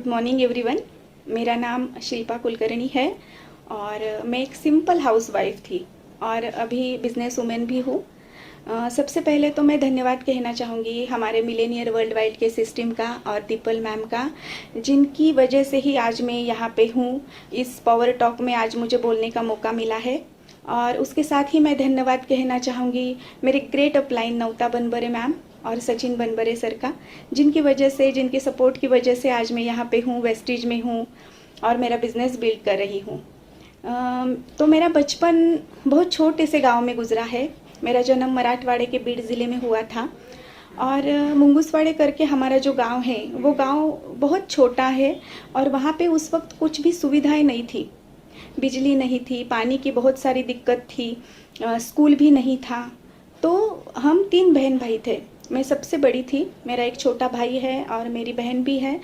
Good morning everyone. मेरा नाम शिल्पा कुलकर्णी है और मैं एक सिंपल हाउसवाइफ थी और अभी बिजनेस वुमेन भी हूँ। सबसे पहले तो मैं धन्यवाद कहना चाहूँगी हमारे मिलेनियर वर्ल्ड वाइड के सिस्टम का और दीपल मैम का, जिनकी वजह से ही आज मैं यहाँ पे हूँ। इस पावर टॉक में आज मुझे बोलने का मौका मिला है। और उसके साथ ही मैं धन्यवाद कहना चाहूँगी मेरे ग्रेट अपलाइन नवता बनबरे मैम और सचिन बनबरे सर का, जिनकी वजह से, जिनके सपोर्ट की वजह से आज मैं यहाँ पे हूँ, वेस्टिज में हूँ और मेरा बिजनेस बिल्ड कर रही हूँ। तो मेरा बचपन बहुत छोटे से गांव में गुजरा है। मेरा जन्म मराठवाड़े के बीड ज़िले में हुआ था और मुंगूसवाड़े करके हमारा जो गांव है वो गांव बहुत छोटा है और वहाँ पे उस वक्त कुछ भी सुविधाएं नहीं थी। बिजली नहीं थी, पानी की बहुत सारी दिक्कत थी, स्कूल भी नहीं था। तो हम 3 बहन भाई थे, मैं सबसे बड़ी थी, मेरा एक छोटा भाई है और मेरी बहन भी है।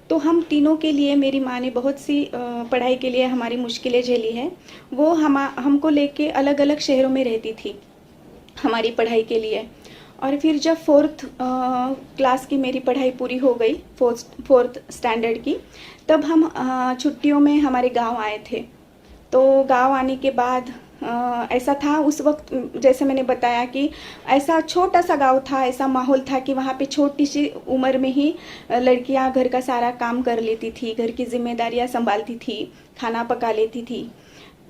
तो हम तीनों के लिए मेरी माँ ने बहुत सी पढ़ाई के लिए हमारी मुश्किलें झेली है। वो हमको लेके अलग अलग शहरों में रहती थी हमारी पढ़ाई के लिए। और फिर जब 4th क्लास की मेरी पढ़ाई पूरी हो गई, 4th स्टैंडर्ड की, तब हम छुट्टियों में हमारे गांव आए थे। तो गांव आने के बाद ऐसा था उस वक्त, जैसे मैंने बताया कि ऐसा छोटा सा गांव था, ऐसा माहौल था कि वहाँ पे छोटी सी उम्र में ही लड़कियां घर का सारा काम कर लेती थी, घर की जिम्मेदारियां संभालती थी, खाना पका लेती थी।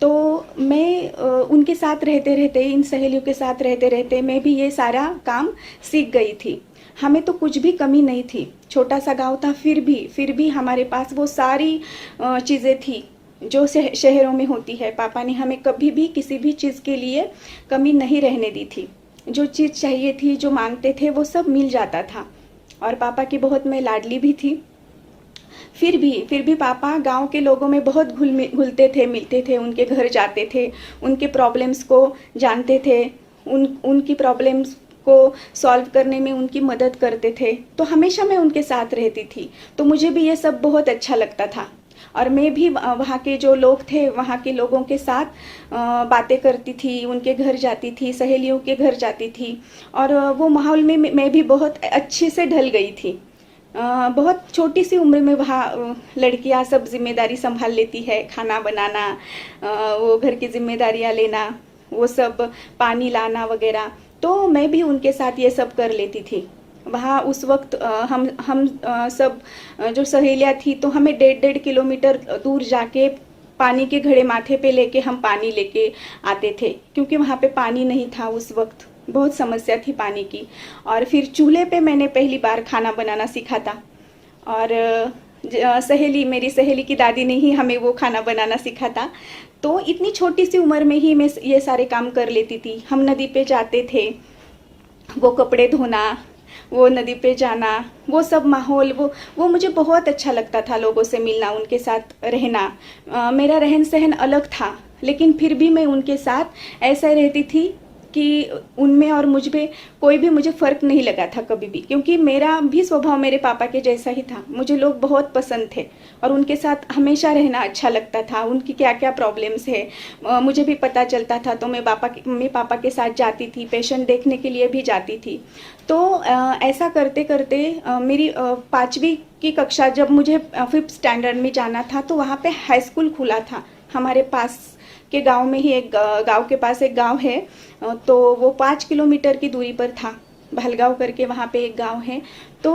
तो मैं उनके साथ रहते रहते, इन सहेलियों के साथ रहते रहते मैं भी ये सारा काम सीख गई थी। हमें तो कुछ भी कमी नहीं थी, छोटा सा गांव था, फिर भी हमारे पास वो सारी चीज़ें थी जो शहरों में होती है। पापा ने हमें कभी भी किसी भी चीज़ के लिए कमी नहीं रहने दी थी। जो चीज़ चाहिए थी, जो मांगते थे, वो सब मिल जाता था और पापा की बहुत मैं लाडली भी थी। फिर भी पापा गांव के लोगों में बहुत घुलते थे, मिलते थे, उनके घर जाते थे, उनके प्रॉब्लम्स को जानते थे, उनकी प्रॉब्लम्स को सॉल्व करने में उनकी मदद करते थे। तो हमेशा मैं उनके साथ रहती थी, तो मुझे भी ये सब बहुत अच्छा लगता था। और मैं भी वहाँ के जो लोग थे, वहाँ के लोगों के साथ बातें करती थी, उनके घर जाती थी, सहेलियों के घर जाती थी और वो माहौल में मैं भी बहुत अच्छे से ढल गई थी। बहुत छोटी सी उम्र में वहाँ लड़कियाँ सब जिम्मेदारी संभाल लेती है, खाना बनाना, वो घर की जिम्मेदारियाँ लेना, वो सब पानी लाना वगैरह। तो मैं भी उनके साथ ये सब कर लेती थी। वहाँ उस वक्त हम सब जो सहेलियाँ थी, तो हमें 1.5 किलोमीटर दूर जाके पानी के घड़े माथे पे लेके हम पानी लेके आते थे, क्योंकि वहाँ पे पानी नहीं था उस वक्त, बहुत समस्या थी पानी की। और फिर चूल्हे पे मैंने पहली बार खाना बनाना सीखा था और मेरी सहेली की दादी ने ही हमें वो खाना बनाना सीखा था। तो इतनी छोटी सी उम्र में ही मैं ये सारे काम कर लेती थी। हम नदी पे जाते थे, वो कपड़े धोना, वो नदी पे जाना, वो सब माहौल, वो मुझे बहुत अच्छा लगता था। लोगों से मिलना, उनके साथ रहना। मेरा रहन सहन अलग था, लेकिन फिर भी मैं उनके साथ ऐसा रहती थी कि उनमें और मुझ में कोई भी मुझे फ़र्क नहीं लगा था कभी भी, क्योंकि मेरा भी स्वभाव मेरे पापा के जैसा ही था। मुझे लोग बहुत पसंद थे और उनके साथ हमेशा रहना अच्छा लगता था। उनकी क्या क्या प्रॉब्लम्स है मुझे भी पता चलता था, तो मैं पापा के साथ जाती थी, पेशेंट देखने के लिए भी जाती थी। तो ऐसा करते करते मेरी 5वीं की कक्षा, जब मुझे 5th स्टैंडर्ड में जाना था, तो वहाँ पे हाई स्कूल खुला था हमारे पास के गांव में ही। एक गांव के पास एक गांव है, तो वो 5 किलोमीटर की दूरी पर था, भलगांव करके वहाँ पे एक गांव है। तो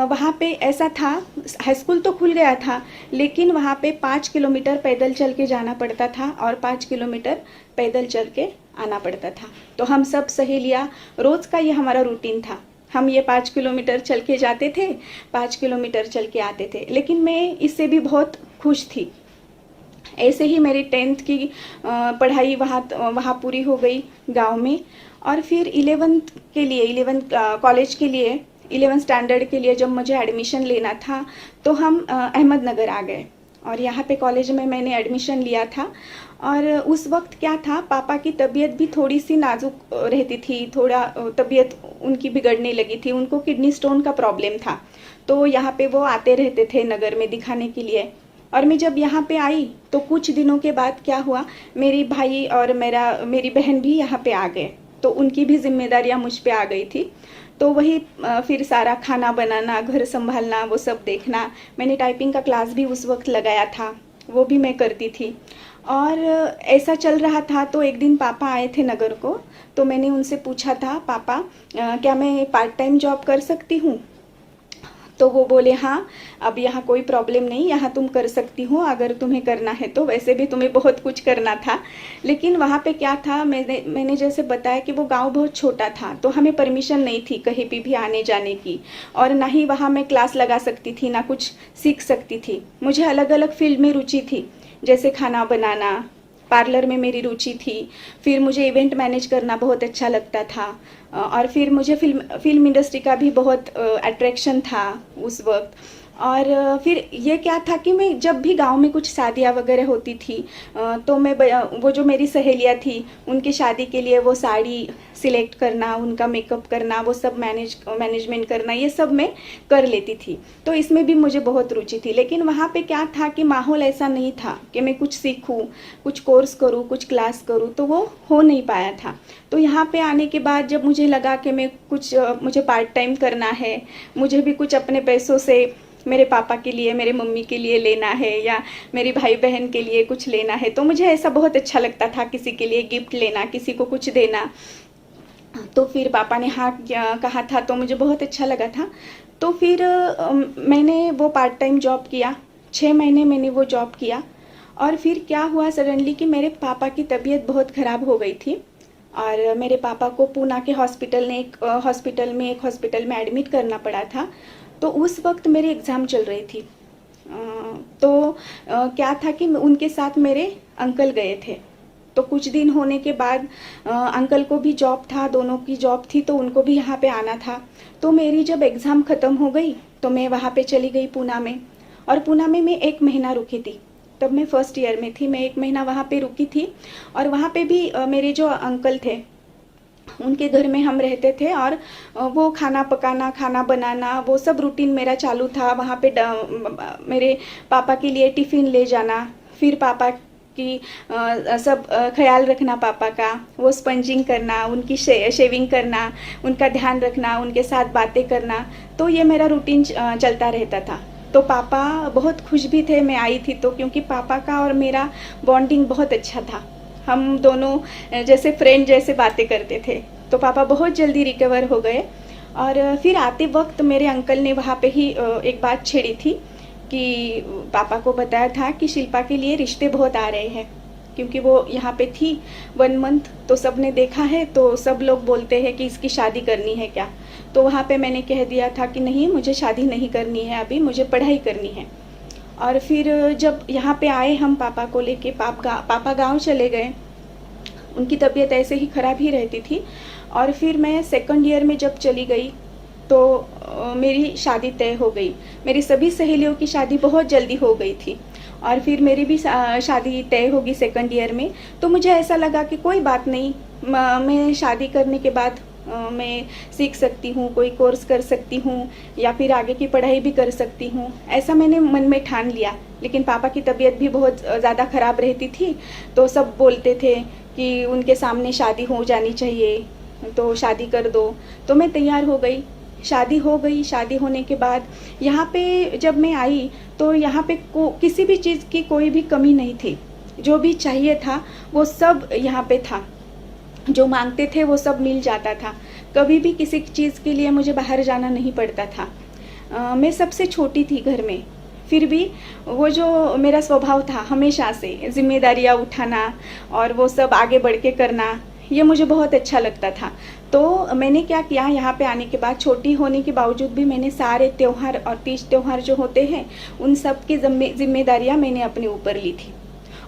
वहाँ पे ऐसा था, हाई स्कूल तो खुल गया था, लेकिन वहाँ पे 5 किलोमीटर पैदल चल के जाना पड़ता था और 5 किलोमीटर पैदल चल के आना पड़ता था। तो हम सब सहेलियाँ, रोज़ का ये हमारा रूटीन था। हम ये 5 किलोमीटर चल के जाते थे, 5 किलोमीटर चल के आते थे, लेकिन मैं इससे भी बहुत खुश थी। ऐसे ही मेरी 10th की पढ़ाई वहाँ पूरी हो गई गांव में। और फिर 11th कॉलेज के लिए, 11th स्टैंडर्ड के लिए जब मुझे एडमिशन लेना था, तो हम अहमदनगर आ गए और यहाँ पे कॉलेज में मैंने एडमिशन लिया था। और उस वक्त क्या था, पापा की तबीयत भी थोड़ी सी नाजुक रहती थी, थोड़ा तबीयत उनकी बिगड़ने लगी थी, उनको किडनी स्टोन का प्रॉब्लम था। तो यहाँ पे वो आते रहते थे नगर में दिखाने के लिए। और मैं जब यहाँ पे आई तो कुछ दिनों के बाद क्या हुआ, मेरी भाई और मेरी बहन भी यहाँ पे आ गए। तो उनकी भी जिम्मेदारियां मुझ पे आ गई थी। तो वही फिर सारा खाना बनाना, घर संभालना, वो सब देखना। मैंने टाइपिंग का क्लास भी उस वक्त लगाया था, वो भी मैं करती थी। और ऐसा चल रहा था तो एक दिन पापा आए थे नगर को, तो मैंने उनसे पूछा था, पापा क्या मैं पार्ट टाइम जॉब कर सकती हूँ? तो वो बोले हाँ, अब यहाँ कोई प्रॉब्लम नहीं, यहाँ तुम कर सकती हो अगर तुम्हें करना है तो। वैसे भी तुम्हें बहुत कुछ करना था, लेकिन वहाँ पे क्या था, मैंने जैसे बताया कि वो गांव बहुत छोटा था, तो हमें परमिशन नहीं थी कहीं भी आने जाने की, और ना ही वहाँ मैं क्लास लगा सकती थी, ना कुछ सीख सकती थी। मुझे अलग अलग फील्ड में रुचि थी, जैसे खाना बनाना, पार्लर में मेरी रुचि थी, फिर मुझे इवेंट मैनेज करना बहुत अच्छा लगता था, और फिर मुझे फिल्म इंडस्ट्री का भी बहुत अट्रैक्शन था उस वक्त। और फिर ये क्या था कि मैं जब भी गांव में कुछ शादियां वगैरह होती थी, तो मैं वो जो मेरी सहेलियां थी उनकी शादी के लिए वो साड़ी सिलेक्ट करना, उनका मेकअप करना, वो सब मैनेजमेंट करना, ये सब मैं कर लेती थी। तो इसमें भी मुझे बहुत रुचि थी। लेकिन वहाँ पे क्या था कि माहौल ऐसा नहीं था कि मैं कुछ सीखूं, कुछ कोर्स करूं, कुछ क्लास करूं, तो वो हो नहीं पाया था। तो यहाँ पे आने के बाद जब मुझे लगा कि मैं कुछ मुझे पार्ट टाइम करना है, मुझे भी कुछ अपने पैसों से मेरे पापा के लिए, मेरे मम्मी के लिए लेना है, या मेरी भाई बहन के लिए कुछ लेना है, तो मुझे ऐसा बहुत अच्छा लगता था, किसी के लिए गिफ्ट लेना, किसी को कुछ देना। तो फिर पापा ने हाँ कहा था, तो मुझे बहुत अच्छा लगा था। तो फिर मैंने वो पार्ट टाइम जॉब किया, 6 महीने मैंने वो जॉब किया। और फिर क्या हुआ सडनली कि मेरे पापा की तबीयत बहुत ख़राब हो गई थी, और मेरे पापा को पूना के हॉस्पिटल में एक हॉस्पिटल में एडमिट करना पड़ा था। तो उस वक्त मेरे एग्ज़ाम चल रही थी। तो क्या था कि उनके साथ मेरे अंकल गए थे। तो कुछ दिन होने के बाद अंकल को भी जॉब था, दोनों की जॉब थी, तो उनको भी यहाँ पे आना था। तो मेरी जब एग्ज़ाम ख़त्म हो गई तो मैं वहाँ पे चली गई पूना में, और पूना में मैं 1 महीना रुकी थी। तब मैं फर्स्ट ईयर में थी, मैं 1 महीना वहाँ पे रुकी थी। और वहाँ पे भी मेरे जो अंकल थे उनके घर में हम रहते थे, और वो खाना पकाना, खाना बनाना, वो सब रूटीन मेरा चालू था। वहाँ पे मेरे पापा के लिए टिफ़िन ले जाना, फिर पापा की सब ख्याल रखना पापा का, वो स्पंजिंग करना, उनकी शेविंग करना, उनका ध्यान रखना, उनके साथ बातें करना। तो ये मेरा रूटीन चलता रहता था। तो पापा बहुत खुश भी थे मैं आई थी तो, क्योंकि पापा का और मेरा बॉन्डिंग बहुत अच्छा था। हम दोनों जैसे फ्रेंड जैसे बातें करते थे। तो पापा बहुत जल्दी रिकवर हो गए। और फिर आते वक्त मेरे अंकल ने वहाँ पे ही एक बात छेड़ी थी कि पापा को बताया था कि शिल्पा के लिए रिश्ते बहुत आ रहे हैं, क्योंकि वो यहाँ पे थी 1 मंथ, तो सब ने देखा है, तो सब लोग बोलते हैं कि इसकी शादी करनी है क्या। तो वहाँ पे मैंने कह दिया था कि नहीं, मुझे शादी नहीं करनी है, अभी मुझे पढ़ाई करनी है। और फिर जब यहाँ पे आए हम पापा को लेके, पापा गांव चले गए, उनकी तबीयत ऐसे ही ख़राब ही रहती थी। और फिर मैं 2nd ईयर में जब चली गई तो मेरी शादी तय हो गई। मेरी सभी सहेलियों की शादी बहुत जल्दी हो गई थी, और फिर मेरी भी शादी तय होगी 2nd ईयर में। तो मुझे ऐसा लगा कि कोई बात नहीं, मैं शादी करने के बाद मैं सीख सकती हूँ, कोई कोर्स कर सकती हूँ, या फिर आगे की पढ़ाई भी कर सकती हूँ, ऐसा मैंने मन में ठान लिया। लेकिन पापा की तबीयत भी बहुत ज़्यादा ख़राब रहती थी, तो सब बोलते थे कि उनके सामने शादी हो जानी चाहिए, तो शादी कर दो। तो मैं तैयार हो गई, शादी हो गई। शादी होने के बाद यहाँ पे जब मैं आई तो यहाँ पे किसी भी चीज़ की कोई भी कमी नहीं थी। जो भी चाहिए था वो सब यहाँ पे था, जो मांगते थे वो सब मिल जाता था। कभी भी किसी चीज़ के लिए मुझे बाहर जाना नहीं पड़ता था। मैं सबसे छोटी थी घर में, फिर भी वो जो मेरा स्वभाव था हमेशा से जिम्मेदारियाँ उठाना और वो सब आगे बढ़ के करना, ये मुझे बहुत अच्छा लगता था। तो मैंने क्या किया, यहाँ पे आने के बाद छोटी होने के बावजूद भी मैंने सारे त्यौहार और तीज त्यौहार जो होते हैं उन सब की जिम्मेदारियाँ मैंने अपने ऊपर ली थी,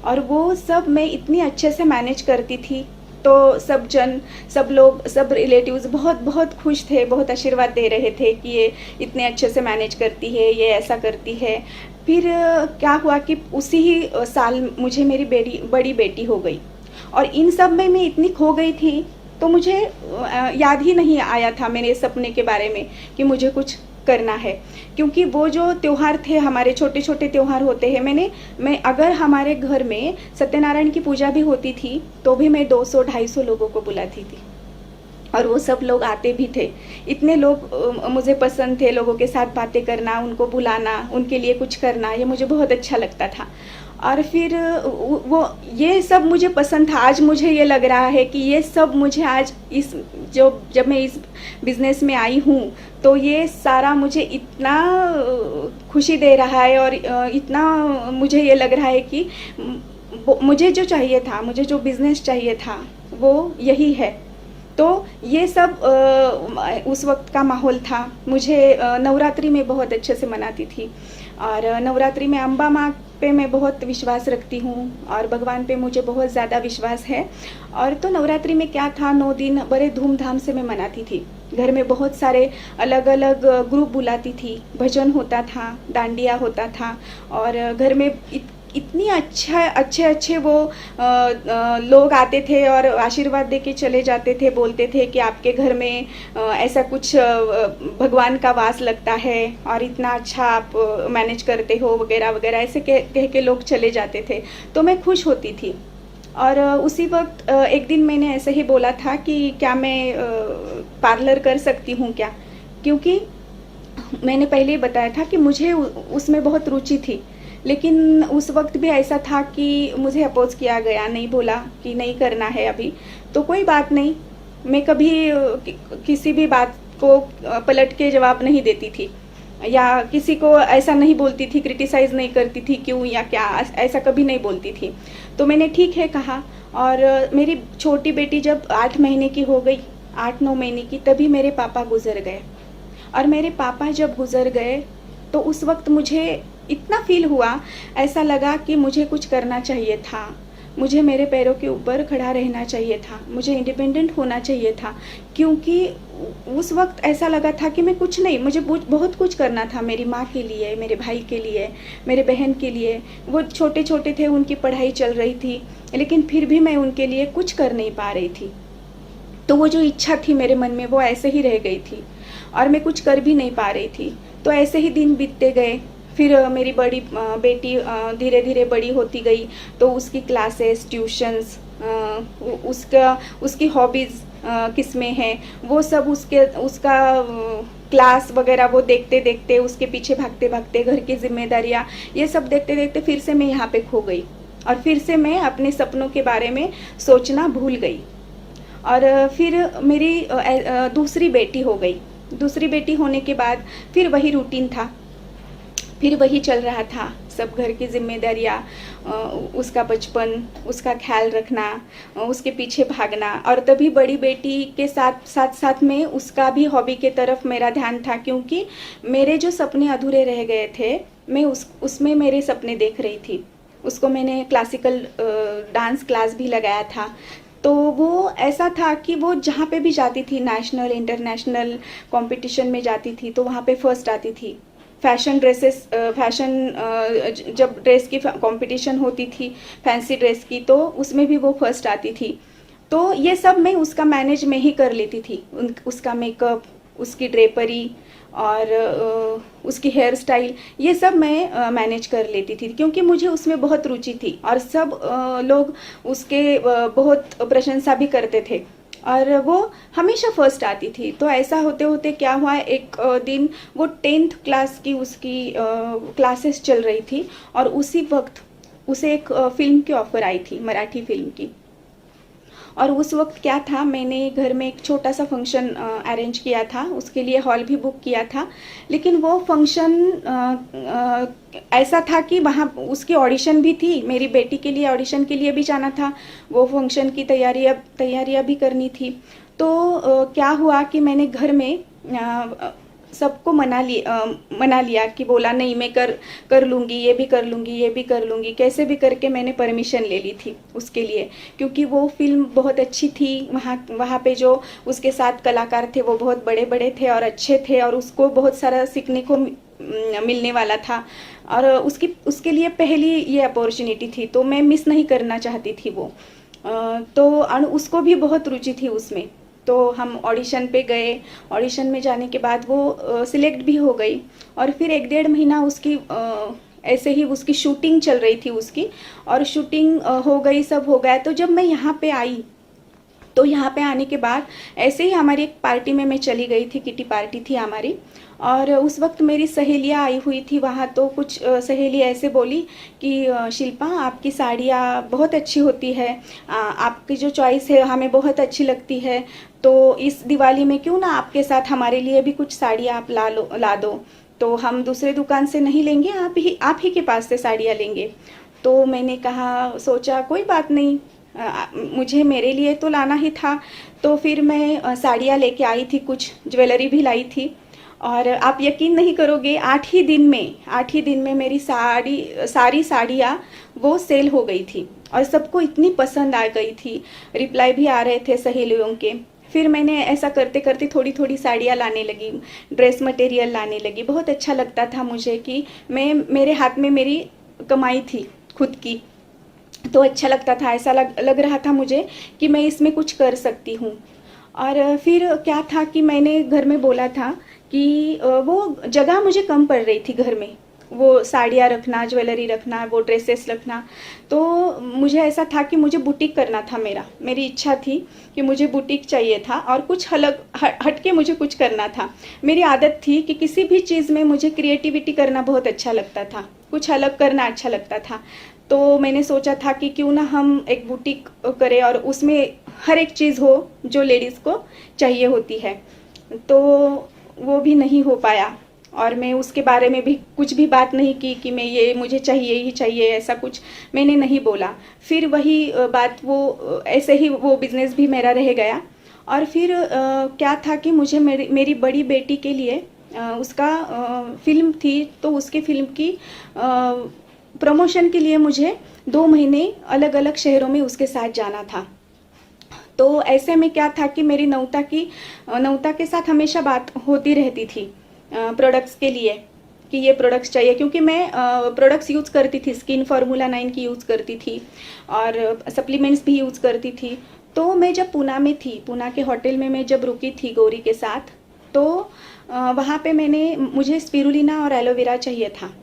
और वो सब मैं इतनी अच्छे से मैनेज करती थी। तो सब लोग, सब रिलेटिव्स बहुत बहुत खुश थे, बहुत आशीर्वाद दे रहे थे कि ये इतने अच्छे से मैनेज करती है, ये ऐसा करती है। फिर क्या हुआ कि उसी ही साल मुझे मेरी बड़ी बेटी हो गई, और इन सब में मैं इतनी खो गई थी, तो मुझे याद ही नहीं आया था मेरे सपने के बारे में कि मुझे कुछ करना है। क्योंकि वो जो त्यौहार थे, हमारे छोटे छोटे त्यौहार होते हैं, मैं अगर हमारे घर में सत्यनारायण की पूजा भी होती थी तो भी मैं 200-250 लोगों को बुलाती थी। और वो सब लोग आते भी थे। इतने लोग मुझे पसंद थे, लोगों के साथ बातें करना, उनको बुलाना, उनके लिए कुछ करना, ये मुझे बहुत अच्छा लगता था। और फिर वो ये सब मुझे पसंद था। आज मुझे ये लग रहा है कि ये सब मुझे आज इस जो जब मैं इस बिज़नेस में आई हूँ, तो ये सारा मुझे इतना खुशी दे रहा है, और इतना मुझे ये लग रहा है कि मुझे जो चाहिए था, मुझे जो बिज़नेस चाहिए था, वो यही है। तो ये सब उस वक्त का माहौल था। मुझे नवरात्रि में बहुत अच्छे से मनाती थी, और नवरात्रि में अम्बा माँ पे मैं बहुत विश्वास रखती हूँ, और भगवान पे मुझे बहुत ज़्यादा विश्वास है। और तो नवरात्रि में क्या था, 9 दिन बड़े धूमधाम से मैं मनाती थी। घर में बहुत सारे अलग अलग ग्रुप बुलाती थी, भजन होता था, डांडिया होता था, और घर में इतनी अच्छे अच्छे वो लोग आते थे और आशीर्वाद दे के चले जाते थे, बोलते थे कि आपके घर में ऐसा कुछ भगवान का वास लगता है, और इतना अच्छा आप मैनेज करते हो, वगैरह वगैरह, ऐसे कह के लोग चले जाते थे। तो मैं खुश होती थी। और उसी वक्त एक दिन मैंने ऐसे ही बोला था कि क्या मैं पार्लर कर सकती हूँ क्या, क्योंकि मैंने पहले ही बताया था कि मुझे उसमें बहुत रुचि थी। लेकिन उस वक्त भी ऐसा था कि मुझे अपोज किया गया, नहीं, बोला कि नहीं करना है अभी। तो कोई बात नहीं, मैं कभी किसी भी बात को पलट के जवाब नहीं देती थी, या किसी को ऐसा नहीं बोलती थी, क्रिटिसाइज़ नहीं करती थी क्यों या क्या, ऐसा कभी नहीं बोलती थी। तो मैंने ठीक है कहा। और मेरी छोटी बेटी जब 8 महीने की हो गई, 8-9 महीने की, तभी मेरे पापा गुजर गए। और मेरे पापा जब गुजर गए, तो उस वक्त मुझे इतना फील हुआ, ऐसा लगा कि मुझे कुछ करना चाहिए था, मुझे मेरे पैरों के ऊपर खड़ा रहना चाहिए था, मुझे इंडिपेंडेंट होना चाहिए था। क्योंकि उस वक्त ऐसा लगा था कि मैं कुछ नहीं, मुझे बहुत कुछ करना था, मेरी माँ के लिए, मेरे भाई के लिए, मेरे बहन के लिए। वो छोटे छोटे थे, उनकी पढ़ाई चल रही थी, लेकिन फिर भी मैं उनके लिए कुछ कर नहीं पा रही थी। तो वो जो इच्छा थी मेरे मन में, वो ऐसे ही रह गई थी, और मैं कुछ कर भी नहीं पा रही थी। तो ऐसे ही दिन बीतते गए। फिर मेरी बड़ी बेटी धीरे धीरे बड़ी होती गई, तो उसकी क्लासेस, ट्यूशन्स, उसकी हॉबीज़ किस में है, वो सब उसका क्लास वगैरह वो देखते देखते, उसके पीछे भागते भागते, घर की जिम्मेदारियाँ, ये सब देखते देखते फिर से मैं यहाँ पे खो गई, और फिर से मैं अपने सपनों के बारे में सोचना भूल गई। और फिर मेरी दूसरी बेटी हो गई। दूसरी बेटी होने के बाद फिर वही रूटीन था, फिर वही चल रहा था, सब घर की जिम्मेदारियाँ, उसका बचपन, उसका ख्याल रखना, उसके पीछे भागना। और तभी बड़ी बेटी के साथ साथ साथ में उसका भी हॉबी के तरफ मेरा ध्यान था, क्योंकि मेरे जो सपने अधूरे रह गए थे, मैं उसमें मेरे सपने देख रही थी। उसको मैंने क्लासिकल डांस क्लास भी लगाया था। तो वो ऐसा था कि वो जहाँ पे भी जाती थी, नेशनल इंटरनेशनल कंपटीशन में जाती थी, तो वहाँ पे फर्स्ट आती थी। जब ड्रेस की कंपटीशन होती थी, फैंसी ड्रेस की, तो उसमें भी वो फर्स्ट आती थी। तो ये सब मैं उसका मैनेज में ही कर लेती थी, उसका मेकअप, उसकी ड्रेपरी, और उसकी हेयर स्टाइल, ये सब मैं मैनेज कर लेती थी, क्योंकि मुझे उसमें बहुत रुचि थी, और सब लोग उसके बहुत प्रशंसा भी करते थे, और वो हमेशा फर्स्ट आती थी। तो ऐसा होते होते क्या हुआ, एक दिन वो 10th क्लास की उसकी क्लासेस चल रही थी, और उसी वक्त उसे एक फिल्म की ऑफ़र आई थी, मराठी फिल्म की। और उस वक्त क्या था, मैंने घर में एक छोटा सा फंक्शन अरेंज किया था, उसके लिए हॉल भी बुक किया था। लेकिन वो फंक्शन ऐसा था कि वहाँ उसकी ऑडिशन भी थी, मेरी बेटी के लिए ऑडिशन के लिए भी जाना था, वो फंक्शन की तैयारियाँ भी करनी थी। तो क्या हुआ कि मैंने घर में सबको मना लिया, कि बोला नहीं, मैं कर लूँगी, ये भी कर लूँगी, ये भी कर लूँगी, कैसे भी करके मैंने परमिशन ले ली थी उसके लिए। क्योंकि वो फिल्म बहुत अच्छी थी, वहाँ पे जो उसके साथ कलाकार थे वो बहुत बड़े बड़े थे और अच्छे थे, और उसको बहुत सारा सीखने को मिलने वाला था, और उसके लिए पहली ये अपॉर्चुनिटी थी, तो मैं मिस नहीं करना चाहती थी वो। तो उसको भी बहुत रुचि थी उसमें। तो हम ऑडिशन पे गए, ऑडिशन में जाने के बाद वो सिलेक्ट भी हो गई, और फिर 1-1.5 महीना उसकी ऐसे ही उसकी शूटिंग चल रही थी उसकी, और शूटिंग हो गई, सब हो गया। तो जब मैं यहाँ पे आई, तो यहाँ पे आने के बाद ऐसे ही हमारी एक पार्टी में मैं चली गई थी, किटी पार्टी थी हमारी। और उस वक्त मेरी सहेलियाँ आई हुई थी वहाँ। तो कुछ सहेली ऐसे बोली कि शिल्पा, आपकी साड़ियाँ बहुत अच्छी होती है, आपकी जो चॉइस है हमें बहुत अच्छी लगती है, तो इस दिवाली में क्यों ना आपके साथ हमारे लिए भी कुछ साड़ियाँ आप ला दो। तो हम दूसरे दुकान से नहीं लेंगे, आप ही के पास से साड़ियाँ लेंगे। तो मैंने कहा, सोचा कोई बात नहीं, मुझे मेरे लिए तो लाना ही था। तो फिर मैं साड़ियाँ लेके आई थी, कुछ ज्वेलरी भी लाई थी। और आप यकीन नहीं करोगे, 8 ही दिन में मेरी सारी साड़ियाँ वो सेल हो गई थी और सबको इतनी पसंद आ गई थी। रिप्लाई भी आ रहे थे सहेलियों के। फिर मैंने ऐसा करते करते थोड़ी थोड़ी साड़ियाँ लाने लगी, ड्रेस मटेरियल लाने लगी। बहुत अच्छा लगता था मुझे कि मेरे हाथ में मेरी कमाई थी खुद की। तो अच्छा लगता था, ऐसा लग रहा था मुझे कि मैं इसमें कुछ कर सकती हूँ। और फिर क्या था कि मैंने घर में बोला था कि वो जगह मुझे कम पड़ रही थी घर में, वो साड़ियाँ रखना, ज्वेलरी रखना, वो ड्रेसेस रखना। तो मुझे ऐसा था कि मुझे बुटीक करना था, मेरी इच्छा थी कि मुझे बुटीक चाहिए था और कुछ अलग हट के मुझे कुछ करना था। मेरी आदत थी कि किसी भी चीज़ में मुझे क्रिएटिविटी करना बहुत अच्छा लगता था, कुछ अलग करना अच्छा लगता था। तो मैंने सोचा था कि क्यों ना हम एक बुटीक करें और उसमें हर एक चीज़ हो जो लेडीज़ को चाहिए होती है। तो वो भी नहीं हो पाया और मैं उसके बारे में भी कुछ भी बात नहीं की कि मुझे चाहिए ही चाहिए, ऐसा कुछ मैंने नहीं बोला। फिर वही बात, वो ऐसे ही वो बिज़नेस भी मेरा रह गया। और फिर क्या था कि मुझे मेरी बड़ी बेटी के लिए उसका फिल्म थी, तो उसके फिल्म की प्रमोशन के लिए मुझे 2 महीने अलग अलग शहरों में उसके साथ जाना था। तो ऐसे में क्या था कि मेरी नौता के साथ हमेशा बात होती रहती थी प्रोडक्ट्स के लिए कि ये प्रोडक्ट्स चाहिए, क्योंकि मैं प्रोडक्ट्स यूज़ करती थी, स्किन फार्मूला 9 की यूज़ करती थी और सप्लीमेंट्स भी यूज़ करती थी। तो मैं जब पूना में थी, पूना के होटल में मैं जब रुकी थी गौरी के साथ, तो वहाँ पे मुझे स्पिरुलिना और एलोवेरा चाहिए था।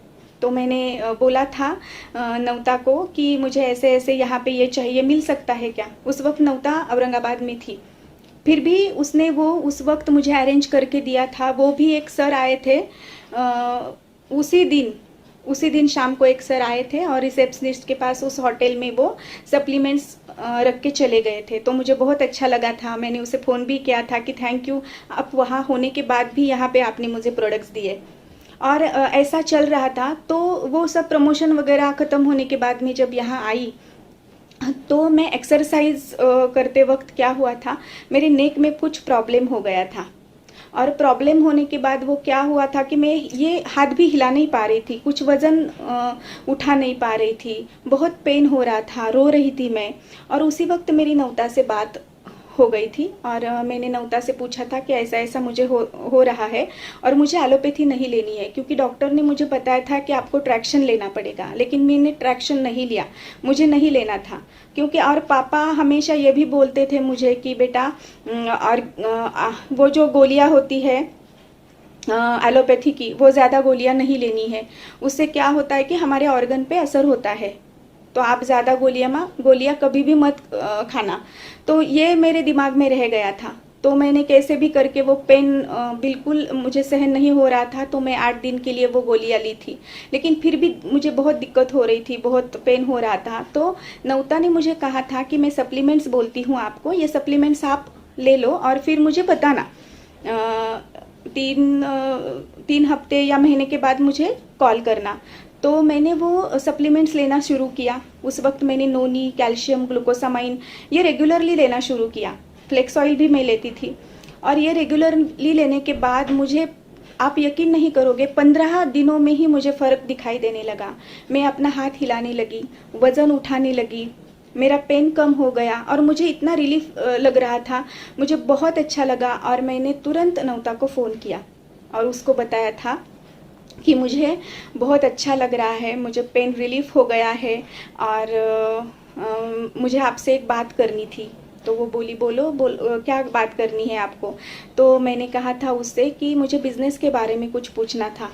तो मैंने बोला था नवता को कि मुझे ऐसे ऐसे यहाँ पे ये चाहिए, मिल सकता है क्या। उस वक्त नवता औरंगाबाद में थी, फिर भी उसने वो उस वक्त मुझे अरेंज करके दिया था। वो भी एक सर आए थे उसी दिन शाम को एक सर आए थे और रिसेप्शनिस्ट के पास उस होटल में वो सप्लीमेंट्स रख के चले गए थे। तो मुझे बहुत अच्छा लगा था, मैंने उसे फ़ोन भी किया था कि थैंक यू, आप वहाँ होने के बाद भी यहाँ पे आपने मुझे प्रोडक्ट्स दिए। और ऐसा चल रहा था। तो वो सब प्रमोशन वगैरह ख़त्म होने के बाद में जब यहाँ आई, तो मैं एक्सरसाइज करते वक्त क्या हुआ था, मेरे नेक में कुछ प्रॉब्लम हो गया था। और प्रॉब्लम होने के बाद वो क्या हुआ था कि मैं ये हाथ भी हिला नहीं पा रही थी, कुछ वज़न उठा नहीं पा रही थी, बहुत पेन हो रहा था, रो रही थी मैं। और उसी वक्त मेरी नवता से बात हो गई थी और मैंने नवता से पूछा था कि ऐसा ऐसा मुझे हो रहा है और मुझे एलोपैथी नहीं लेनी है, क्योंकि डॉक्टर ने मुझे बताया था कि आपको ट्रैक्शन लेना पड़ेगा। लेकिन मैंने ट्रैक्शन नहीं लिया, मुझे नहीं लेना था, क्योंकि और पापा हमेशा ये भी बोलते थे मुझे कि बेटा और वो जो गोलियां होती है एलोपैथी की, वो ज़्यादा गोलियां नहीं लेनी है, उससे क्या होता है कि हमारे ऑर्गन पे असर होता है। तो आप ज़्यादा गोलियां कभी भी मत खाना। तो ये मेरे दिमाग में रह गया था। तो मैंने कैसे भी करके वो पेन बिल्कुल मुझे सहन नहीं हो रहा था, तो मैं 8 दिन के लिए वो गोलियां ली थी। लेकिन फिर भी मुझे बहुत दिक्कत हो रही थी, बहुत पेन हो रहा था। तो नवता ने मुझे कहा था कि मैं सप्लीमेंट्स बोलती हूँ आपको, ये सप्लीमेंट्स आप ले लो और फिर मुझे बताना, 3 हफ्ते या महीने के बाद मुझे कॉल करना। तो मैंने वो सप्लीमेंट्स लेना शुरू किया। उस वक्त मैंने नोनी, कैल्शियम, ग्लूकोसामाइन ये रेगुलरली लेना शुरू किया। फ्लेक्स ऑयल भी मैं लेती थी और ये रेगुलरली लेने के बाद मुझे, आप यकीन नहीं करोगे, 15 दिनों में ही मुझे फ़र्क दिखाई देने लगा। मैं अपना हाथ हिलाने लगी, वज़न उठाने लगी, मेरा पेन कम हो गया और मुझे इतना रिलीफ लग रहा था, मुझे बहुत अच्छा लगा। और मैंने तुरंत नवता को फ़ोन किया और उसको बताया था कि मुझे बहुत अच्छा लग रहा है, मुझे पेन रिलीफ हो गया है और मुझे आपसे एक बात करनी थी। तो वो बोली, बोलो क्या बात करनी है आपको। तो मैंने कहा था उससे कि मुझे बिज़नेस के बारे में कुछ पूछना था।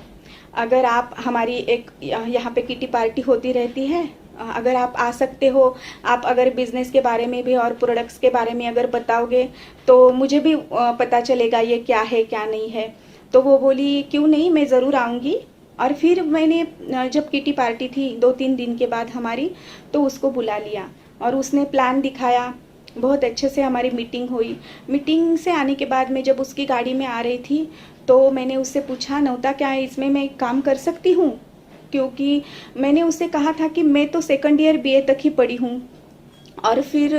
अगर आप हमारी एक यहाँ पे किटी पार्टी होती रहती है अगर आप आ सकते हो, आप अगर बिज़नेस के बारे में भी और प्रोडक्ट्स के बारे में अगर बताओगे तो मुझे भी पता चलेगा ये क्या है क्या नहीं है। तो वो बोली क्यों नहीं, मैं ज़रूर आऊँगी। और फिर मैंने जब किटी पार्टी थी 2-3 दिन के बाद हमारी, तो उसको बुला लिया और उसने प्लान दिखाया। बहुत अच्छे से हमारी मीटिंग हुई। मीटिंग से आने के बाद मैं जब उसकी गाड़ी में आ रही थी तो मैंने उससे पूछा, नवता क्या इसमें मैं काम कर सकती हूँ? क्योंकि मैंने उससे कहा था कि मैं तो सेकंड ईयर बीए तक ही पढ़ी हूँ और फिर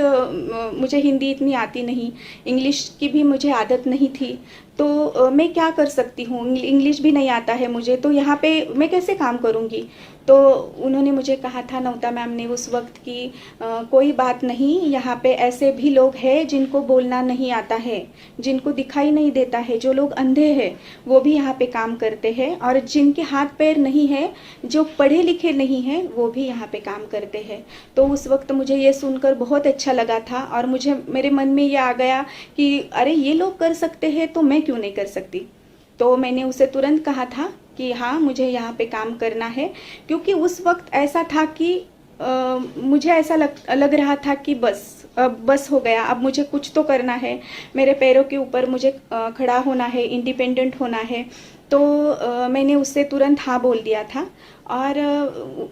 मुझे हिंदी इतनी आती नहीं, इंग्लिश की भी मुझे आदत नहीं थी, तो मैं क्या कर सकती हूँ, इंग्लिश भी नहीं आता है मुझे, तो यहाँ पे मैं कैसे काम करूँगी? तो उन्होंने मुझे कहा था, नवता मैम ने उस वक्त कि कोई बात नहीं, यहाँ पे ऐसे भी लोग हैं जिनको बोलना नहीं आता है, जिनको दिखाई नहीं देता है, जो लोग अंधे हैं वो भी यहाँ पे काम करते हैं, और जिनके हाथ पैर नहीं है, जो पढ़े लिखे नहीं हैं, वो भी यहाँ पे काम करते हैं। तो उस वक्त मुझे ये सुनकर बहुत अच्छा लगा था और मुझे मेरे मन में ये आ गया कि अरे ये लोग कर सकते हैं तो मैं क्यों नहीं कर सकती। तो मैंने उसे तुरंत कहा था कि हाँ मुझे यहाँ पे काम करना है, क्योंकि उस वक्त ऐसा था कि मुझे ऐसा लग रहा था कि बस हो गया, अब मुझे कुछ तो करना है, मेरे पैरों के ऊपर मुझे खड़ा होना है, इंडिपेंडेंट होना है। तो मैंने उससे तुरंत हाँ बोल दिया था और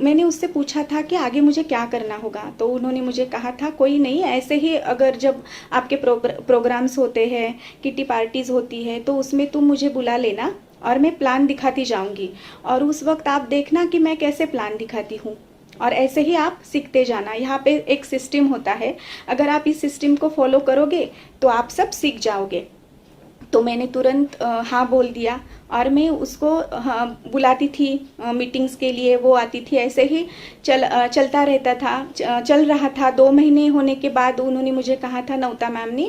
मैंने उससे पूछा था कि आगे मुझे क्या करना होगा। तो उन्होंने मुझे कहा था कोई नहीं, ऐसे ही अगर जब आपके प्रोग्राम्स होते हैं, किटी पार्टीज़ होती है, तो उसमें तुम मुझे बुला लेना और मैं प्लान दिखाती जाऊंगी और उस वक्त आप देखना कि मैं कैसे प्लान दिखाती हूँ, और ऐसे ही आप सीखते जाना। यहाँ पे एक सिस्टम होता है, अगर आप इस सिस्टम को फॉलो करोगे तो आप सब सीख जाओगे। तो मैंने तुरंत हाँ बोल दिया और मैं उसको हाँ बुलाती थी मीटिंग्स के लिए, वो आती थी, ऐसे ही चलता रहता था, चल रहा था। 2 महीने होने के बाद उन्होंने मुझे कहा था, नवता मैम ने,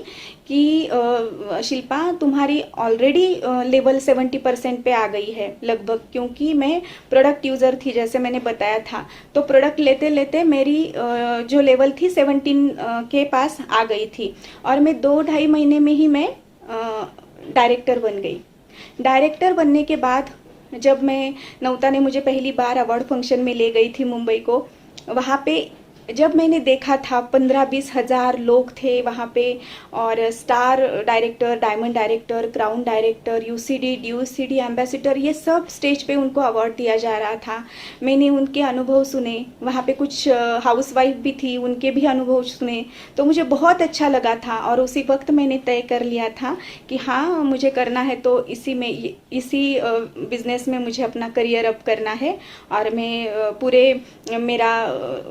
कि शिल्पा तुम्हारी ऑलरेडी लेवल 70% पे आ गई है लगभग, क्योंकि मैं प्रोडक्ट यूज़र थी जैसे मैंने बताया था। तो प्रोडक्ट लेते लेते मेरी जो लेवल थी 17 के पास आ गई थी और मैं 2-2.5 महीने में ही मैं डायरेक्टर बन गई। डायरेक्टर बनने के बाद जब मैं, नवता ने मुझे पहली बार अवार्ड फंक्शन में ले गई थी मुंबई को, वहाँ पे जब मैंने देखा था 15-20 हज़ार लोग थे वहाँ पे, और star director, diamond director, crown director, UCD, DUCD ambassador, ये सब स्टेज पे उनको अवार्ड दिया जा रहा था। मैंने उनके अनुभव सुने, वहाँ पे कुछ हाउसवाइफ भी थी, उनके भी अनुभव सुने, तो मुझे बहुत अच्छा लगा था। और उसी वक्त मैंने तय कर लिया था कि हाँ मुझे करना है तो इसी बिज़नेस में मुझे अपना करियर अप करना है और मैं पूरे मेरा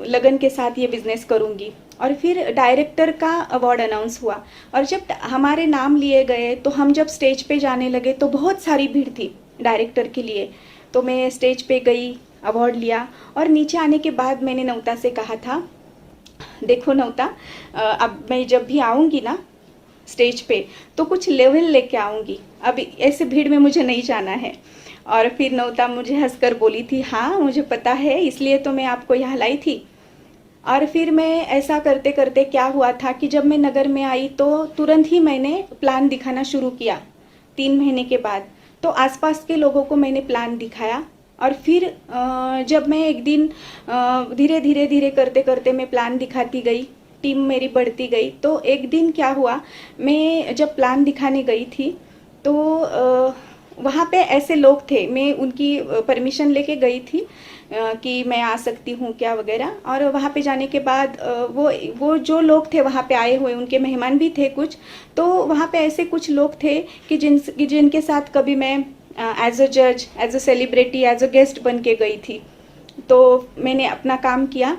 लगन के साथ ये बिज़नेस करूँगी। और फिर डायरेक्टर का अवार्ड अनाउंस हुआ और जब हमारे नाम लिए गए तो हम जब स्टेज पे जाने लगे तो बहुत सारी भीड़ थी डायरेक्टर के लिए। तो मैं स्टेज पे गई, अवार्ड लिया और नीचे आने के बाद मैंने नवता से कहा था, देखो नवता, अब मैं जब भी आऊँगी ना स्टेज पे तो कुछ लेवल लेके आऊँगी, अब ऐसे भीड़ में मुझे नहीं जाना है। और फिर नवता मुझे हंसकर बोली थी, हाँ मुझे पता है, इसलिए तो मैं आपको यहाँ लाई थी। और फिर मैं ऐसा करते करते क्या हुआ था कि जब मैं नगर में आई तो तुरंत ही मैंने प्लान दिखाना शुरू किया। 3 महीने के बाद तो आसपास के लोगों को मैंने प्लान दिखाया और फिर जब मैं एक दिन धीरे करते करते मैं प्लान दिखाती गई, टीम मेरी बढ़ती गई। तो एक दिन क्या हुआ, मैं जब प्लान दिखाने गई थी तो वहाँ पे ऐसे लोग थे, मैं उनकी परमिशन लेके गई थी कि मैं आ सकती हूँ क्या वगैरह। और वहाँ पे जाने के बाद वो जो लोग थे वहाँ पे आए हुए, उनके मेहमान भी थे कुछ, तो वहाँ पे ऐसे कुछ लोग थे कि जिनके साथ कभी मैं एज अ जज, as a celebrity, as a guest बन के गई थी। तो मैंने अपना काम किया,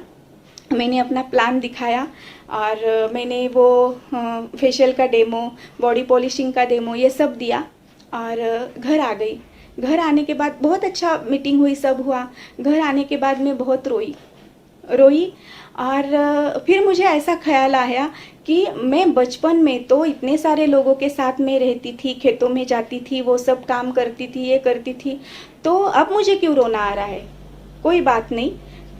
मैंने अपना प्लान दिखाया और मैंने वो फेशियल का डेमो, बॉडी पॉलिशिंग का डेमो, ये सब दिया और घर आ गई। घर आने के बाद बहुत अच्छा मीटिंग हुई, सब हुआ। घर आने के बाद मैं बहुत रोई और फिर मुझे ऐसा ख्याल आया कि मैं बचपन में तो इतने सारे लोगों के साथ में रहती थी, खेतों में जाती थी, वो सब काम करती थी, ये करती थी, तो अब मुझे क्यों रोना आ रहा है? कोई बात नहीं।